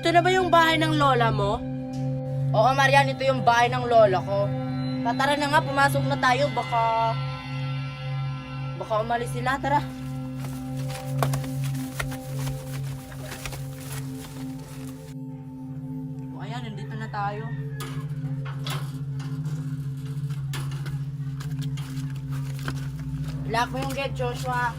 ito na ba yung bahay ng lola mo? Oo, Marian, ito yung bahay ng lola ko. Tara na nga, pumasok na tayo. Baka umalis sila, tara. O ayan, nandito na tayo. Lock mo yung gate, Joshua.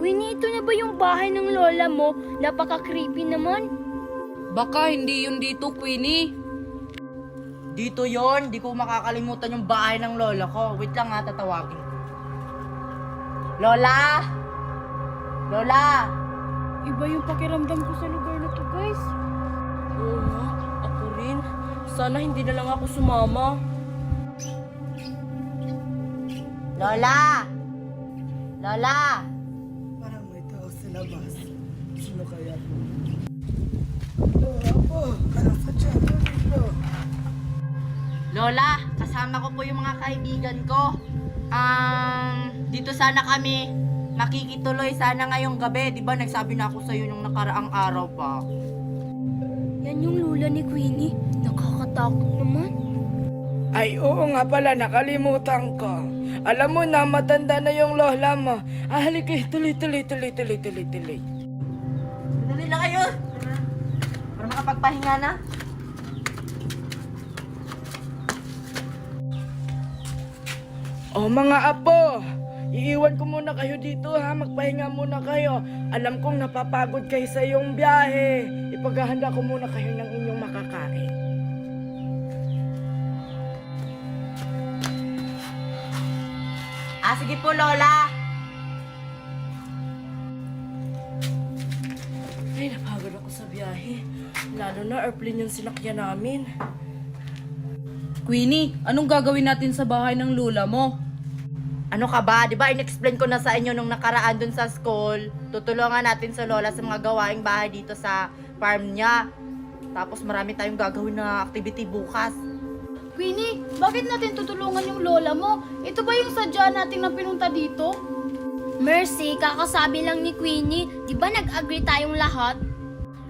Queenie, ito na ba yung bahay ng lola mo? Napaka-creepy naman. Baka hindi yun dito, Queenie. Dito yon, di ko makakalimutan yung bahay ng lola ko. Wait lang ha, tatawagin. Lola! Lola! Iba yung pakiramdam ko sa lugar na to, guys. Oo nga, ako rin. Sana hindi na lang ako sumama. Lola! Lola! Parang may tao sa labas. Sino kaya? Apo, anong sadya mo dito? Lola, kasama ko po yung mga kaibigan ko. Dito sana kami makikituloy sana ngayong gabi. Di ba nagsabi na ako sa'yo nung nakaraang araw pa? Yan yung lula ni Queenie. Nakakatakot naman. Ay, oo nga pala, nakalimutan ko. Alam mo na, matanda na yung lola mo. Halika, tuloy. Dali na kayo! Para makapagpahinga na. Oh, mga apo, iiwan ko muna kayo dito ha, magpahinga muna kayo. Alam kong napapagod kayo sa iyong biyahe. Ipaghahanda ko muna kayo ng inyong makakain. Sige po, Lola. Ay, napagod ako sa biyahe. Lalo na airplane yung sinakyan namin. Queenie, anong gagawin natin sa bahay ng lola mo? Ano ka ba? Di ba in-explain ko na sa inyo nung nakaraan dun sa school? Tutulungan natin sa lola sa mga gawaing bahay dito sa farm niya. Tapos marami tayong gagawin na activity bukas. Queenie, bakit natin tutulungan yung lola mo? Ito ba yung sadya natin na pinunta dito? Mercy, kakasabi lang ni Queenie. Di ba nag-agree tayong lahat?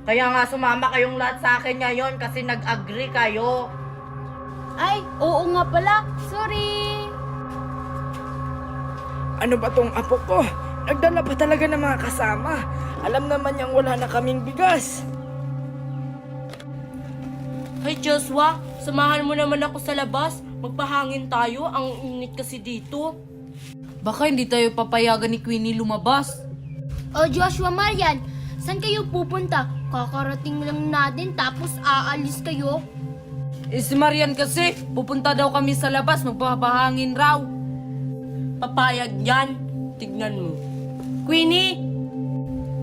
Kaya nga sumama kayong lahat sa akin ngayon kasi nag-agree kayo. Ay, oo nga pala. Sorry. Ano ba tong apo ko? Nagdala pa talaga ng mga kasama. Alam naman niyang wala na kaming bigas. Hey Joshua, samahan mo naman ako sa labas. Magpahangin tayo, ang init kasi dito. Baka hindi tayo papayagan ni Queenie lumabas. O Joshua, Marian, saan kayo pupunta? Kakarating lang natin tapos aalis kayo? Si Marian kasi, pupunta daw kami sa labas, magpapahangin raw. Papayag yan. Tignan mo. Queenie!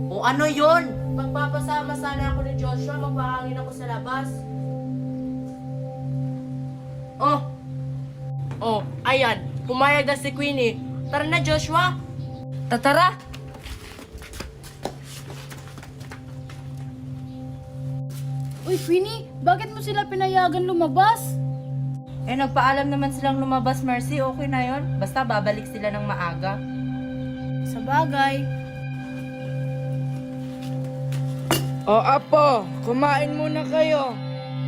O ano yon? Magpapasama sana ako ni Joshua, magpahangin ako sa labas. Oh, ayan. Pumayag na si Queenie. Tara na, Joshua. Tatara! Uy, Queenie, bakit mo sila pinayagan lumabas? Nagpaalam naman silang lumabas, Mercy. Okay na yon. Basta babalik sila ng maaga. Sa bagay. O apo, kumain muna kayo.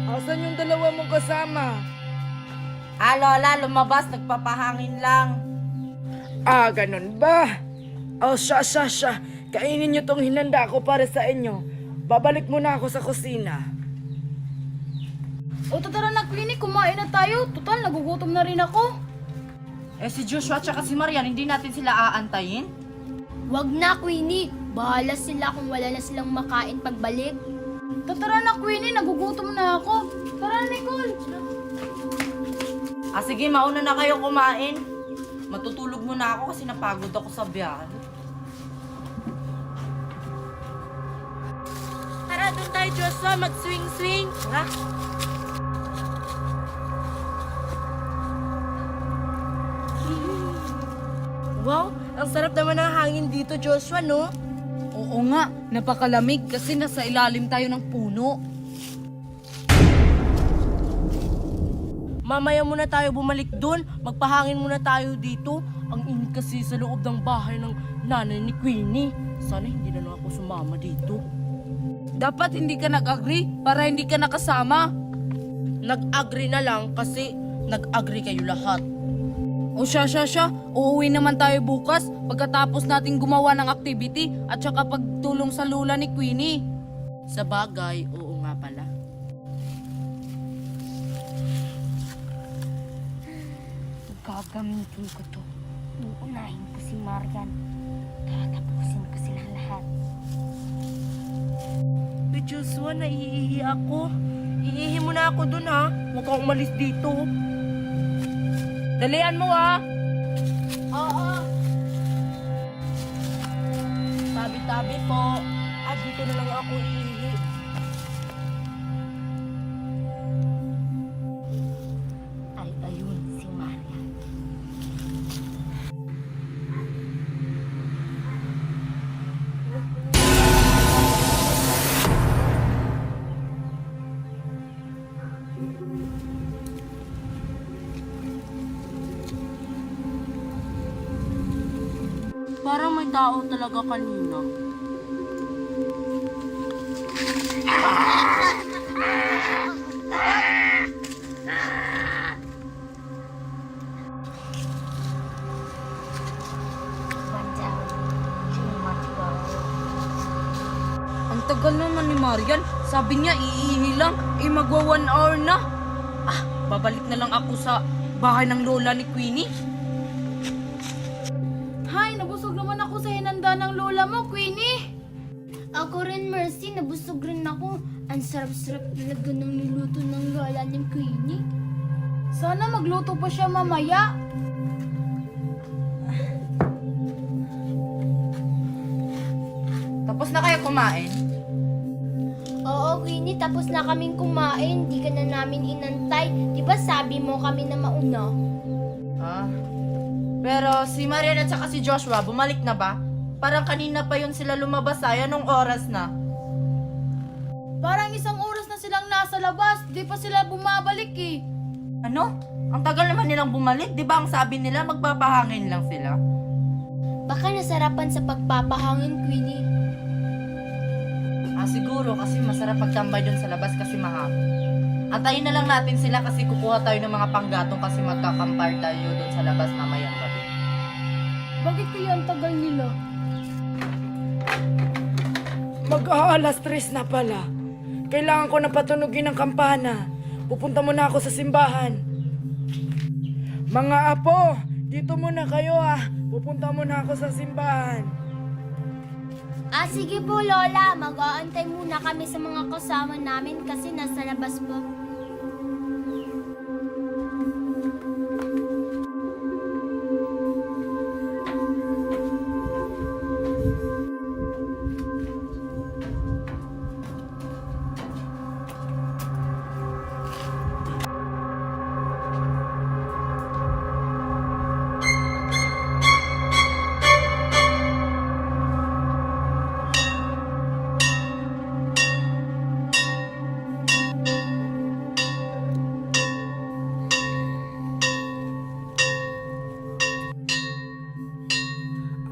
Asan yung dalawa mong kasama? Lola, lumabas. Nagpapahangin lang. Ganun ba? Siya. Kainin niyo tong hinanda ko para sa inyo. Babalik muna ako sa kusina. O tara na, Queenie, kumain na tayo. Total, nagugutom na rin ako. Si Joshua at si Marian, hindi natin sila aantayin? Wag na, Queenie. Bahala sila kung wala na silang makain pagbalik. Tara na, Queenie, nagugutom na ako. Tara, Nicole. Sige, mauna na kayo kumain. Matutulog muna ako kasi napagod ako sa biyahe. Tara, doon tayo, Joshua. Mag-swing-swing. Tara. Wow, ang sarap naman ng hangin dito, Joshua, no? Oo nga, napakalamig kasi nasa ilalim tayo ng puno. Mamaya muna tayo bumalik doon. Magpahangin muna tayo dito. Ang init kasi sa loob ng bahay ng nanay ni Queenie. Sana hindi na lang ako sumama dito. Dapat hindi ka nag-agree para hindi ka nakasama. Nag-agree na lang kasi nag-agree kayo lahat. O siya. Uuwi naman tayo bukas pagkatapos nating gumawa ng activity at saka pagtulong sa lula ni Queenie. Sa bagay, oo nga pala. Gagamitin ko to. Uunahin ko si Marian. Tatapusin ko silang lahat. Uy, Joshua, naiihi ako. Iihi mo na ako dun, ha? Huwag kang umalis dito. Dalian mo ah! Oo. Tabi-tabi po. Dito na lang ako iihi. Ay, ayun, si Marian. Parang may tao talaga kanina. Ang tagal naman ni Marian. Sabi niya iihi lang. Magwa 1 hour na. Babalik na lang ako sa bahay ng lola ni Queenie. Hay, nabusog naman ako sa hinanda ng lola mo, Queenie. Ako rin, Mercy. Nabusog rin ako. Ang sarap-sarap talaga ng niluto ng lola ni Queenie. Sana magluto pa siya mamaya. Tapos na kayo kumain? Oo, Queenie. Tapos na kaming kumain. Di ka na namin inantay. Di ba sabi mo kami na mauna? Pero si Marian at saka si Joshua, bumalik na ba? Parang kanina pa yun sila lumabas ay anong oras na? Parang 1 oras na silang nasa labas. Di pa sila bumabalik eh. Ano? Ang tagal naman nilang bumalik, di ba ang sabi nila magpapahangin lang sila? Baka nasarapan sa pagpapahangin, Queenie. Siguro kasi masarap magtambay dun sa labas kasi mahapon. Atayin na lang natin sila kasi kukuha tayo ng mga panggatong kasi magkakampar tayo dun sa labas mamayang gabi. Bakit kaya ang tagal nila? Mag-aalas 3 na pala. Kailangan ko na patunugin ang kampana. Pupunta muna ako sa simbahan. Mga apo, dito muna kayo ah. Pupunta muna ako sa simbahan. Sige po, Lola. Mag-aantay muna kami sa mga kasama namin kasi nasa labas po.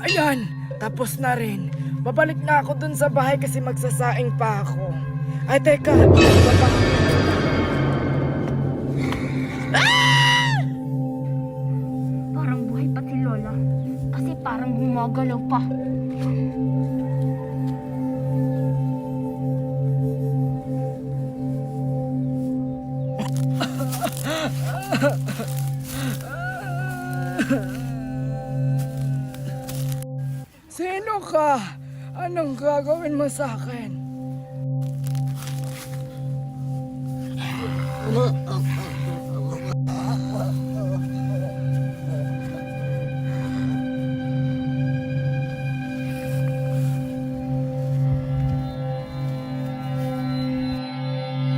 Ayan, tapos na rin. Babalik na ako dun sa bahay kasi magsasaing pa ako. Ay, teka. Parang buhay pa si Lola. Kasi parang gumagalaw pa. Sino ka? Anong gagawin mo sa akin?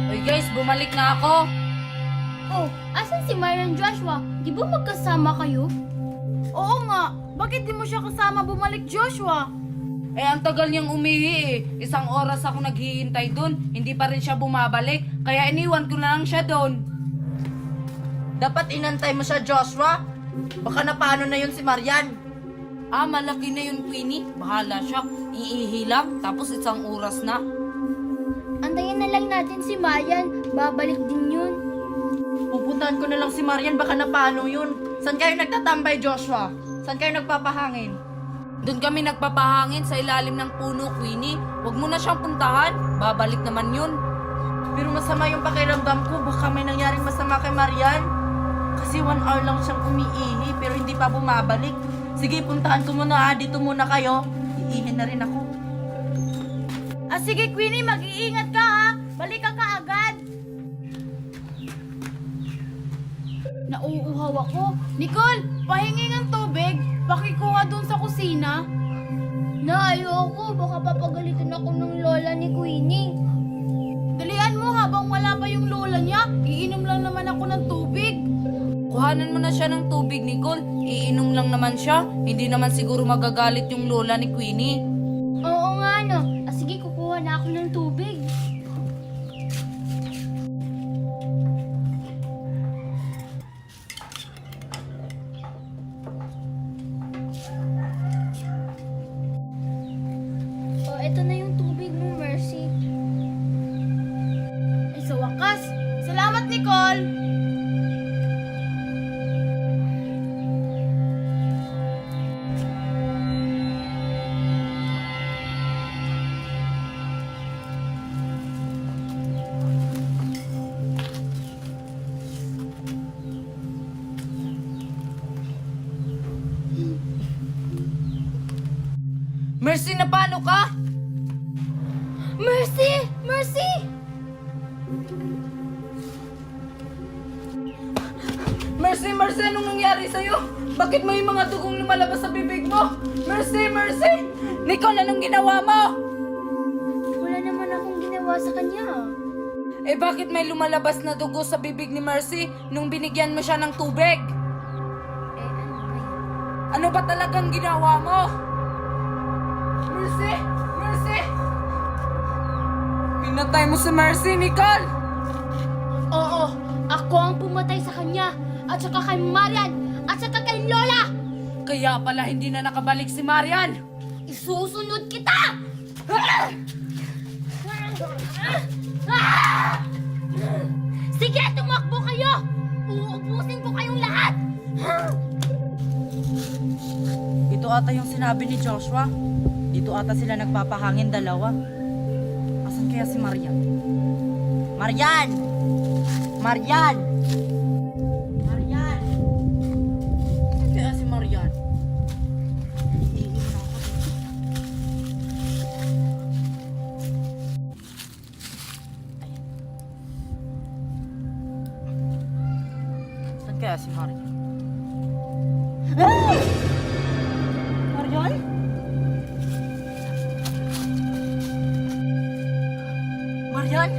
Hoy guys, bumalik na ako. Oh, asan si Myron Joshua? Di ba magkasama kayo? Oo nga. Bakit di mo siya kasama bumalik, Joshua? Ang tagal niyang umihi eh. 1 oras ako naghihintay dun. Hindi pa rin siya bumabalik. Kaya iniwan ko na lang siya dun. Dapat inantay mo siya, Joshua. Baka napano na yun si Marian. Malaki na yun, Queenie. Bahala siya. Iihi lang, tapos isang oras na. Antayin na lang natin si Marian. Babalik din yun. Pupuntahan ko na lang si Marian, baka napano yun. Saan kayo nagtatambay, Joshua? Saan kayo nagpapahangin? Doon kami nagpapahangin sa ilalim ng puno, Queenie. Huwag mo na siyang puntahan. Babalik naman yun. Pero masama yung pakiramdam ko, baka may nangyaring masama kay Marian. Kasi 1 hour lang siyang umiihi, pero hindi pa bumabalik. Sige, puntahan ko muna, dito muna kayo. Iihi na rin ako. Sige, Queenie, mag-iingat ka ha. Balik ka kaagad. Nauuhaw ako. Nicole, pahingi ng tubig. Pakikuha dun sa kusina. Ayoko. Baka papagalitan ako ng lola ni Queenie. Dalian mo habang wala pa yung lola niya. Iinom lang naman ako ng tubig. Kuhanan mo na siya ng tubig, Nicole. Iinom lang naman siya. Hindi naman siguro magagalit yung lola ni Queenie. Oo nga no. Sige, kukuha na ako ng tubig. Ito na yung tubig mo, Mercy. Ay, sa wakas. Salamat, Nicole! Mercy, na paano ka? Mercy! Mercy! Mercy, Mercy, anong nangyari sa'yo? Bakit may mga dugong lumalabas sa bibig mo? Mercy, Mercy! Nicole, anong ginawa mo? Wala naman akong ginawa sa kanya. Bakit may lumalabas na dugo sa bibig ni Mercy nung binigyan mo siya ng tubig? Ano ba yun? Ano ba talagang ginawa mo? Mercy! Mercy! Pinatay mo si Mercy, Nicole! Oo, ako ang pumatay sa kanya. At saka kay Marian. At saka kay Lola. Kaya pala hindi na nakabalik si Marian! Isusunod kita! Sige, tumakbo kayo! Uubusin ko kayong lahat! Ito ata yung sinabi ni Joshua. Dito ata sila nagpapahangin dalawa. Asan kaya si Marian? Marian! Marian! Marian! Asan kaya si Marian? Iinom ako. Asan kaya si Marian? Marian? Marian?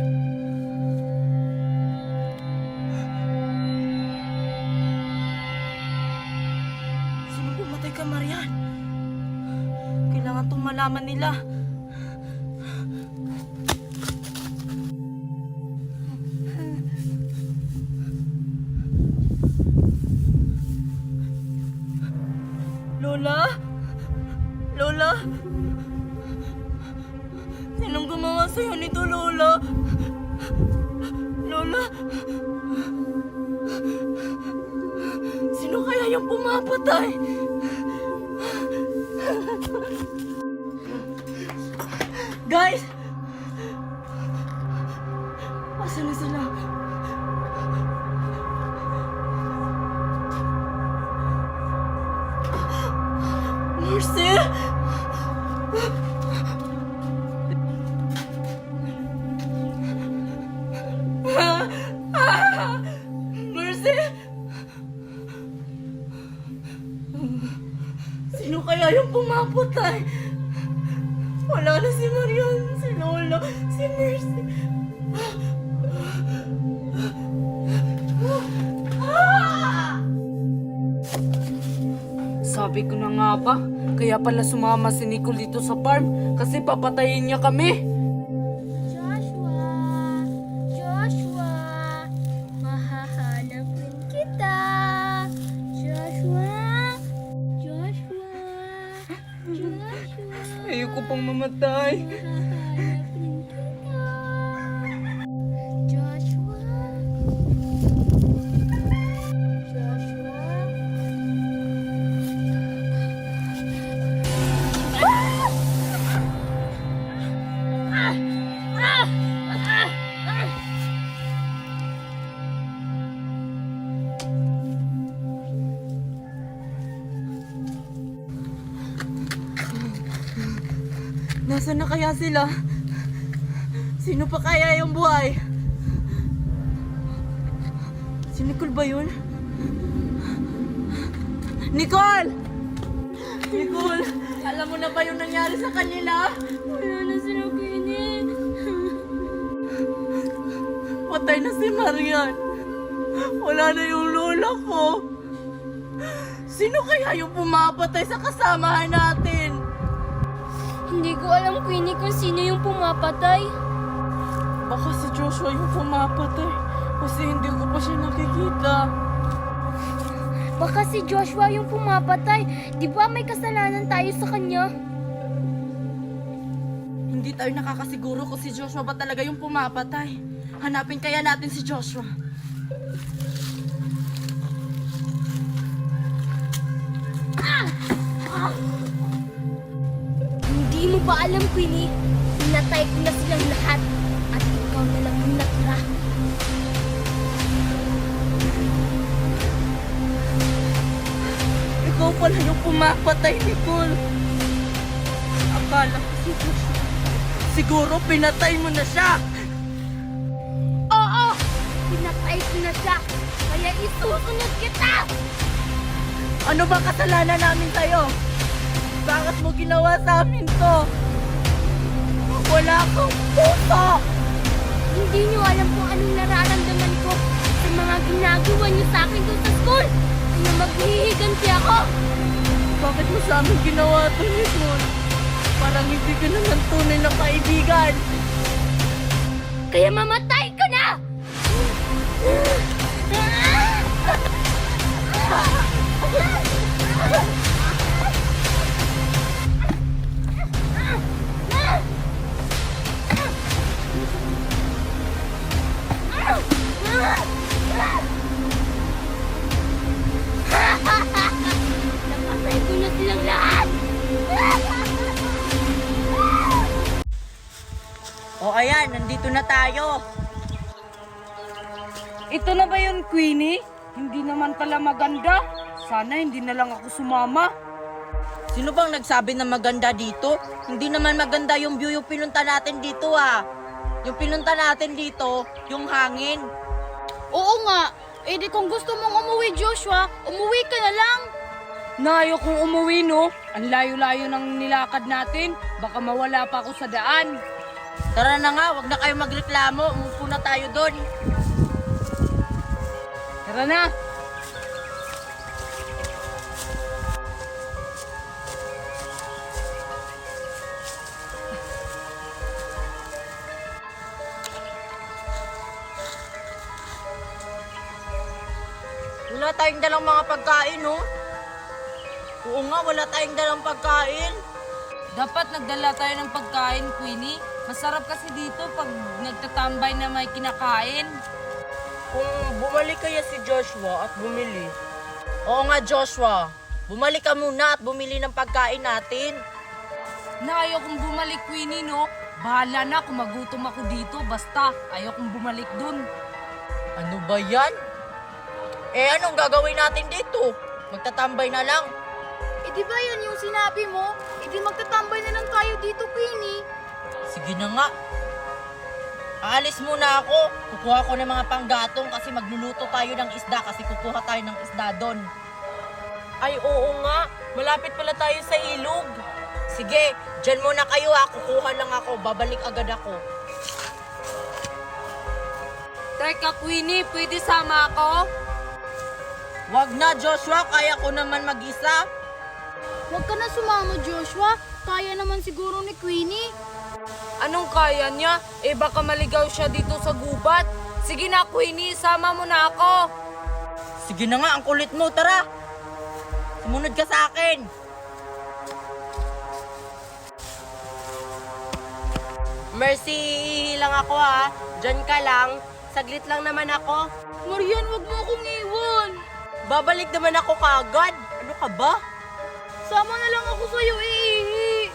Sino pumatay ka, Marian? Kailangan itong malaman nila. Lola? Lola? Sinong gumawa sa'yo nito, Lola? Lola? Sino kaya yung pumapatay? Guys! Asan na sila? Mercy! Mercy! Sino kaya yung pumapatay? Wala na si Marian, si Lola, si Mercy. Sabi ko na nga ba, kaya pala sumama si Nicole dito sa farm kasi papatayin niya kami. Joshua, Joshua, mahahanap rin kita. pong mamatay. Joshua? Joshua? Nasaan na kaya sila? Sino pa kaya yung buhay? Si Nicole ba yun? Nicole! Nicole! Alam mo na ba yung nangyari sa kanila? Wala na sila, Queenie. Patay na si Marian. Wala na yung lola ko. Sino kaya yung pumapatay sa kasamahan natin? Hindi ko alam, Queenie, kung sino yung pumapatay. Baka si Joshua yung pumapatay. Kasi hindi ko pa siya nakikita. Baka si Joshua yung pumapatay. Di ba may kasalanan tayo sa kanya? Hindi tayo nakakasiguro kung si Joshua ba talaga yung pumapatay. Hanapin kaya natin si Joshua. Hindi mo ba alam, Queenie? Pinatay ko na silang lahat. At ikaw na lang yung natira. Ikaw pala yung pumapatay, Nicole. Akala ko si Joshua. Siguro pinatay mo na siya. Oo! Pinatay ko na siya. Kaya isusunod kita! Ano ba kasalanan namin sa'yo? Bakit mo ginawa sa amin to? Wala kang puso! Hindi niyo alam kung anong nararamdaman ko sa mga ginagawa niyo sa akin doon sa school. Kaya maghihiganti ako. Bakit mo sa amin ginawa to, Nicole? Parang hindi ka naman tunay na kaibigan. Kaya mamatay ko na! Napatay ko na silang lahat! O ayan, nandito na tayo. Ito na ba yun, Queenie? Hindi naman pala maganda. Sana hindi na lang ako sumama. Sino bang nagsabi na maganda dito? Hindi naman maganda yung view yung pinunta natin dito ah. Yung pinunta natin dito, yung hangin. Oo nga. Eh di kung gusto mong umuwi, Joshua, umuwi ka na lang. Nayo kung umuwi, no? Ang layo-layo ng nilakad natin. Baka mawala pa ako sa daan. Tara na nga, wag na kayo magreklamo. Umupo na tayo doon. Tara na! Wala tayong dalang mga pagkain, no? Oo nga, wala tayong dalang pagkain. Dapat nagdala tayo ng pagkain, Queenie. Masarap kasi dito pag nagtatambay na may kinakain. Kung bumalik kaya si Joshua at bumili. Oo nga, Joshua. Bumalik ka muna at bumili ng pagkain natin. Nayo kung bumalik, Queenie, no? Bahala na kung magutom ako dito. Basta, ayaw kong bumalik dun. Ano ba yan? Eh, anong gagawin natin dito? Magtatambay na lang. Eh di ba yan yung sinabi mo? Eh di magtatambay na lang tayo dito, Queenie. Sige na nga. Aalis muna ako. Kukuha ko ng mga panggatong kasi magluluto tayo ng isda kasi kukuha tayo ng isda doon. Ay, oo nga. Malapit pala tayo sa ilog. Sige, dyan muna kayo ha. Kukuha lang ako. Babalik agad ako. Teka, Queenie, pwede sama ako? Wag na, Joshua. Kaya ko naman mag-isa. Huwag ka na sumama, Joshua. Kaya naman siguro ni Queenie. Anong kaya niya? Eh baka maligaw siya dito sa gubat. Sige na, Queenie, sama mo na ako. Sige na nga, ang kulit mo. Tara. Sumunod ka sa akin. Mercy, hihilang ako ha. Diyan ka lang. Saglit lang naman ako. Marian, wag mo akong iwan. Babalik naman ako kaagad. Ano ka ba? Sama na lang ako sa'yo, iihi.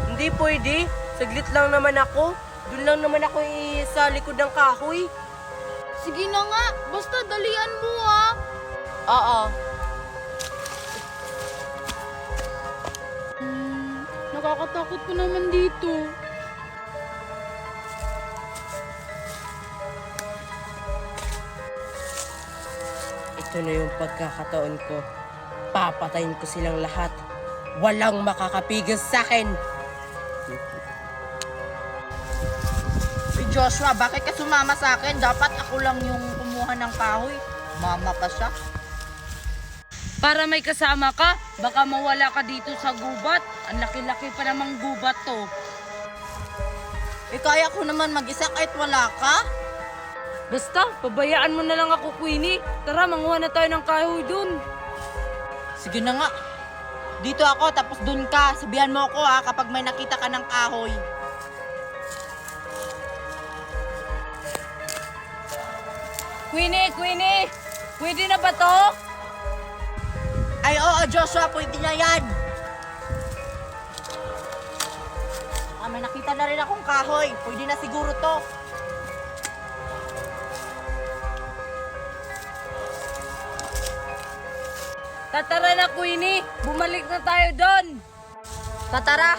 Hindi pwede. Saglit lang naman ako. Doon lang naman ako sa likod ng kahoy. Sige na nga, basta dalian mo ha. Oo. Nakakatakot ko naman dito. Ito na yung pagkakataon ko. Papatayin ko silang lahat. Walang makakapigil sa akin. Uy, Joshua, bakit ka sumama sa akin? Dapat ako lang yung kumuha ng kahoy. Mama pa siya. Para may kasama ka, baka mawala ka dito sa gubat. Ang laki-laki pa namang gubat to. Eh, kaya ko naman mag-isa kahit wala ka. Basta, pabayaan mo na lang ako, Queenie. Tara, manguha na tayo ng kahoy dun. Sige na nga. Dito ako, tapos dun ka. Sabihan mo ako ha, kapag may nakita ka ng kahoy. Queenie! Pwede na ba to? Ay, oo, Joshua, pwede na yan. May nakita na rin akong kahoy. Pwede na siguro to. Tatara na, Queenie. Bumalik na tayo doon. Tatara,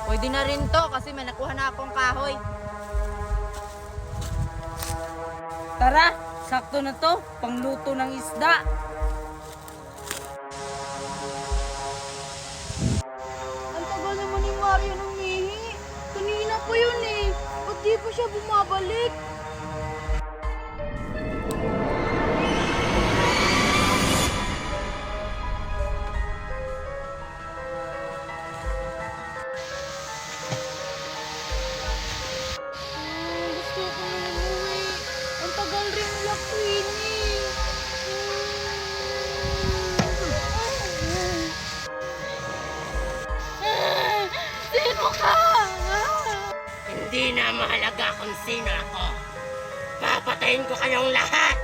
pwede na rin to kasi may nakuha na akong kahoy. Tara, sakto na to. Pangluto ng isda. Ang tagal naman ni Marian umihi. Kanina pa yun eh. Ba't di pa siya bumabalik? Gusto ko na umuwi. Ang tagal rin nila, Queenie. Sino ka? Hindi na mahalaga kung sino ako. Papatayin ko kayong lahat.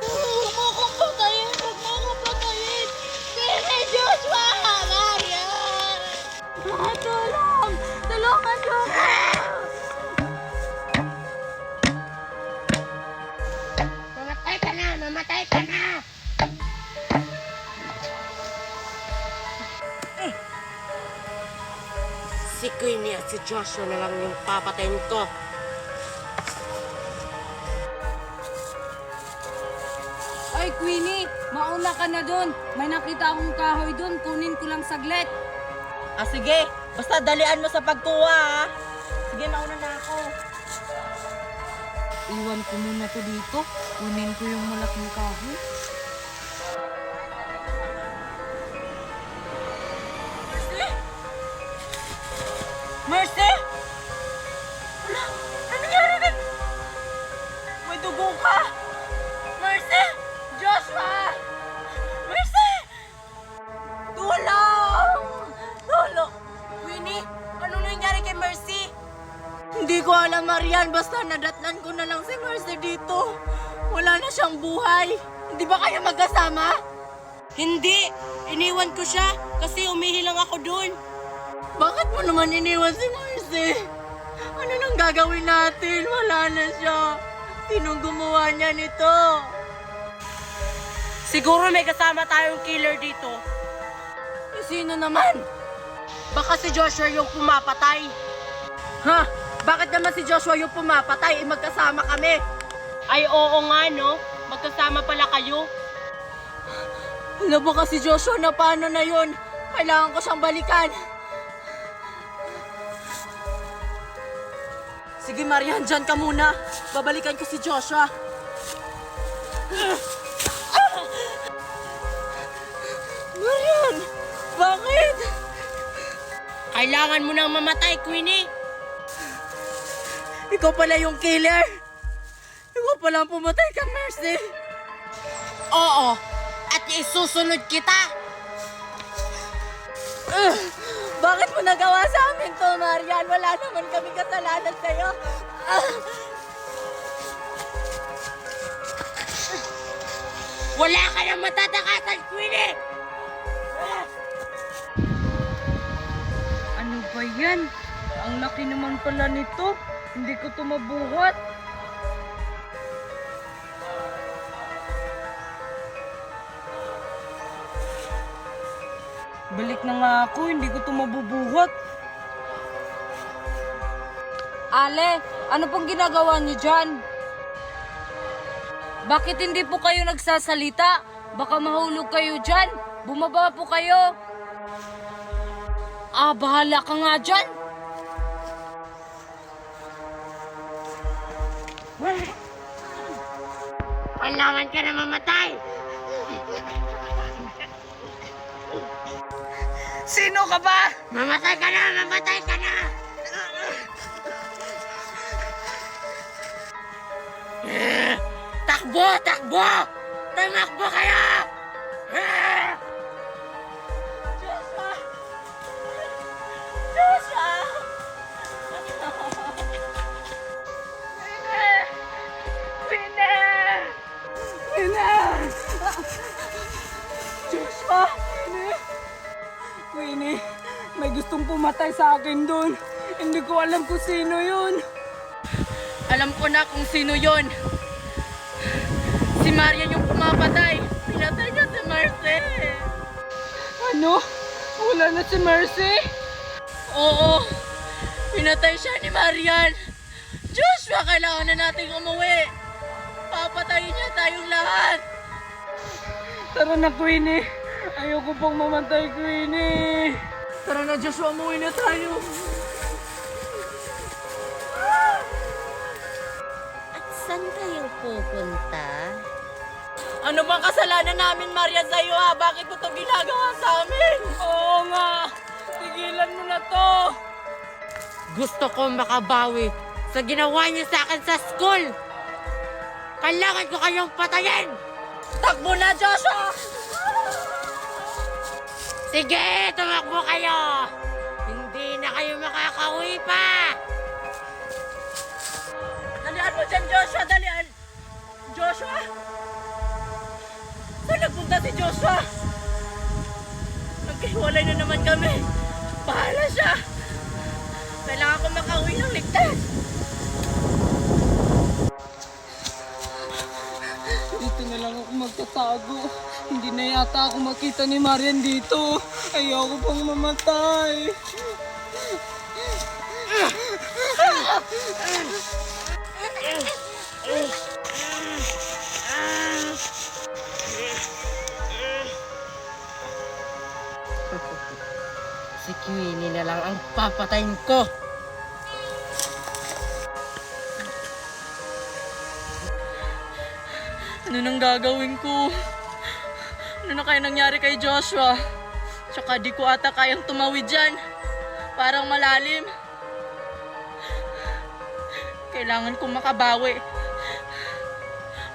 Huwag mo akong patayin! Huwag mo akong patayin! Pwede, Joshua! Marian! Tulong! Tulungan niyo ako! Mamatay ka na! Mamatay ka na! Si Queenie at si Joshua na lang yung papatayin ko. Ay, Queenie, mauna ka na doon. May nakita akong kahoy doon. Kunin ko lang saglit. Ah, sige. Basta dalian mo sa pagkuha ha. Sige, nauna na ako. Iwan ko muna to dito. Kunin ko yung malaking kahoy. Mercy! Wala! Ano nangyari din? May dugo ka! Mercy! Joshua! Mercy! Tulong! Tulong! Winnie, ano nangyari kay Mercy? Hindi ko alam, Marian. Basta nadatnan ko na lang si Mercy dito. Wala na siyang buhay. Hindi ba kayo magkasama? Hindi! Iniwan ko siya kasi umihi lang ako doon. Bakit mo naman iniwan si Mercy? Ano nang gagawin natin? Wala na siya. Sinong gumawa niya nito? Siguro may kasama tayong killer dito. Sino naman? Baka si Joshua yung pumapatay. Ha? Bakit naman si Joshua yung pumapatay? Magkasama kami. Ay oo nga no, magkasama pala kayo. Ano ba kasi Joshua na paano na yun? Kailangan ko siyang balikan. Sige Marian, dyan ka muna. Babalikan ko si Joshua. Marian! Bakit? Kailangan mo nang mamatay, Queenie. Ikaw pala yung killer. Ikaw pala ang pumatay kay Mercy. Oo, at isusunod kita. Bakit mo nagawa sa amin to, Marian? Wala naman kami kasalanan sa'yo. Wala ka nang matatakasan, Queenie! Ano ba yan? Ang laki naman pala nito. Hindi ko to mabuhat. Balik na nga ako, hindi ko to mabubuhat. Ale, ano pong ginagawa niyo dyan? Bakit hindi po kayo nagsasalita? Baka mahulog kayo dyan. Bumaba po kayo. Bahala ka nga dyan. Kailangan ka na mamatay! Sino ka ba? Mamatay ka na! Mamatay ka na! Takbo! Takbo! Tumakbo kayo! Queenie, may gustong pumatay sa akin doon. Hindi ko alam kung sino yun. Alam ko na kung sino yon. Si Marian yung pumapatay. Pinatay niya si Mercy. Ano? Wala na si Mercy? Oo. Pinatay siya ni Marian. Joshua, kailangan na nating umuwi. Papatayin niya tayong lahat. Tara na, Queenie. Ayoko pang mamatay, Queenie. Tara na, Joshua, umuwi na tayo. At saan kayo pupunta? Ano bang kasalanan namin, Marian, sa'yo ha? Bakit mo ito ginagawa sa amin? Oo nga. Tigilan mo na to. Gusto ko makabawi sa ginawa niyo sa akin sa school! Kailangan ko kayong patayin! Takbo na, Joshua! Sige, tumakbo kayo! Hindi na kayo makakauwi pa! Dalian mo dyan, Joshua! Dalian! Joshua? Saan nagpunta si Joshua? Nagkahiwalay na naman kami. Bahala siya. Kailangan ko makauwi ng ligtas. Dito na lang ako magtatago. Hindi na yata ako makita ni Marian dito. Ayoko pang mamatay. Si Queenie na lang ang papatayin ko! Ano nang gagawin ko? Ano na kaya nangyari kay Joshua? Tsaka di ko ata kayang tumawid dyan. Parang malalim. Kailangan kong makabawi.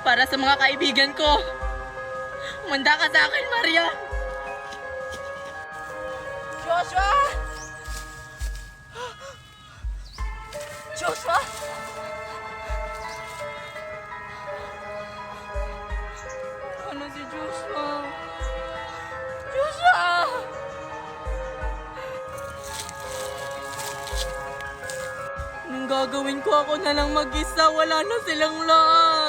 Para sa mga kaibigan ko. Umanda ka sa akin, Maria. Joshua! Joshua? Ano si Joshua? Joshua! Anong gagawin ko? Ako na lang mag-isa. Wala na silang lahat.